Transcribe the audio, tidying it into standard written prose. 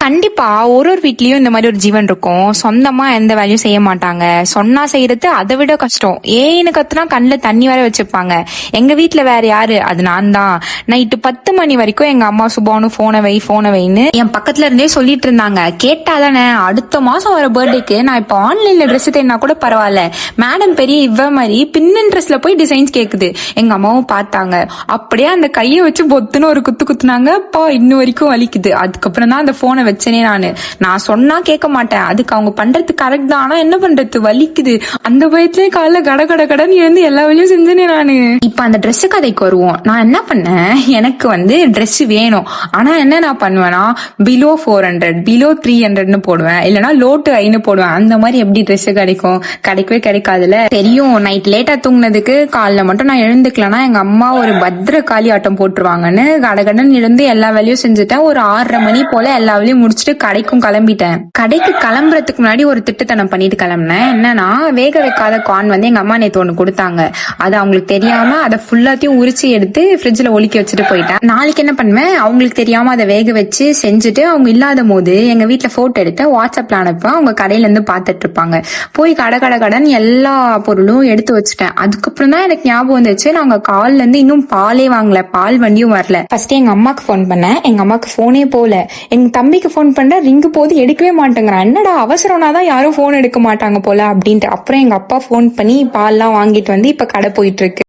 கண்டிப்பா ஒரு வீட்லயும் இந்த மாதிரி ஒரு ஜீவன் இருக்கும். சொந்தமா எந்த வேலையும் செய்ய மாட்டாங்க. சொன்னா செய்யறது அதை விட கஷ்டம். ஏன்னு கத்துனா கண்ணுல தண்ணி வர வச்சுப்பாங்க. எங்க வீட்டுல வேற யாரு, அது நான் தான். நைட்டு 10 மணி வரைக்கும் எங்க அம்மா சுபானு போனை வைன்னு என் பக்கத்துல இருந்தே சொல்லிட்டு இருந்தாங்க. கேட்டாதானே, அடுத்த மாசம் வர பர்த்டேக்கு நான் இப்ப ஆன்லைன்ல ட்ரெஸ் தேடினா கூட பரவாயில்ல, மேடம் பெரிய இவ மாதிரி பின்னன் ட்ரெஸ்ல போய் டிசைன்ஸ் கேக்குது. எங்க அம்மாவும் பார்த்தாங்க. அப்படியே அந்த கையை வச்சு பொத்துன்னு ஒரு குத்து குத்துனாங்க. அப்பா இன்னும் வரைக்கும் வலிக்குது. அதுக்கப்புறம் தான் அந்த போனை வச்சனே. நான் சொன்னா கேட்க மாட்டேன். அதுக்கு அவங்க பண்றது கரெக்ட் தான். ஆனா என்ன பண்றது, வலிக்குது. அந்த பயத்திலே காலைல கட கட கடன் இருந்து எல்லா வேலையும் செஞ்சேனே நானு. இப்ப அந்த ட்ரெஸ் கதைக்கு வருவோம். நான் என்ன பண்ணேன், எனக்கு ட்ரெஸ் வேணும். ஆனா என்ன நான் பண்ணுவேன்னா, பிலோ 400 பிலோ 300 போடுவேன். இல்லைன்னா லோ டு ஐன்னு போடுவேன். அந்த மாதிரி எப்படி ட்ரெஸ் கிடைக்கும்? கிடைக்கவே கிடைக்காதுல. தெரியும், நைட் லேட்டா தூங்குனதுக்கு காலைல மட்டும் நான் எழுந்துக்கலன்னா எங்க அம்மா ஒரு பத்திர காளி ஆட்டம் போட்டுருவாங்கன்னு கடகடன் எழுந்து எல்லா வேலையும் செஞ்சுட்டேன். ஒரு 6:30 மணி போல எல்லா வேலையும் முடிச்சுட்டு கடைக்கும் கிளம்பிட்டேன். கடைக்கு கிளம்புறதுக்கு முன்னாடி ஒரு திட்டத்தனம் பண்ணிட்டு கிளம்பினேன். என்னன்னா, வேக வைக்காத கார்ன் எங்க அம்மா நேத்து ஒண்ணு கொடுத்தாங்க. அது அவங்களுக்கு தெரியாம அதை ஃபுல்லாத்தையும் உரிச்சு எடுத்து ஃப்ரிட்ஜ்ல ஒலிக்க வச்சுட்டு போயிட்டேன். நாளைக்கு என்ன பண்ணுவேன், அவங்களுக்கு தெரியாம அதை வேக வச்சு செஞ்சுட்டு அவங்க இல்லாத போது எங்க வீட்டுல போட்டோ எடுத்து வாட்ஸ்அப்ல அனுப்பேன். அவங்க கடையில இருந்து பாத்துட்டு இருப்பாங்க. போய் கடன் எல்லா பொருளும் எடுத்து வச்சுட்டேன். அதுக்கப்புறம் தான் எனக்கு ஞாபகம் வந்துச்சு, நாங்க கால்ல இருந்து இன்னும் பாலே வாங்கல, பால் வண்டியும் வரல. ஃபர்ஸ்ட் எங்க அம்மாக்கு போன் பண்ணேன். எங்க அம்மாக்கு போனே போல. எங்க தம்பிக்கு போன் பண்ண ரிங்கு போது எடுக்கவே மாட்டேங்கிறான். என்னடா அவசரம்னா தான் யாரும் போன் எடுக்க மாட்டாங்க போல அப்படின்ட்டு. அப்புறம் எங்க அப்பா போன் பண்ணி பால்லாம் வாங்கிட்டு வந்து இப்ப கடை போயிட்டு இருக்கு.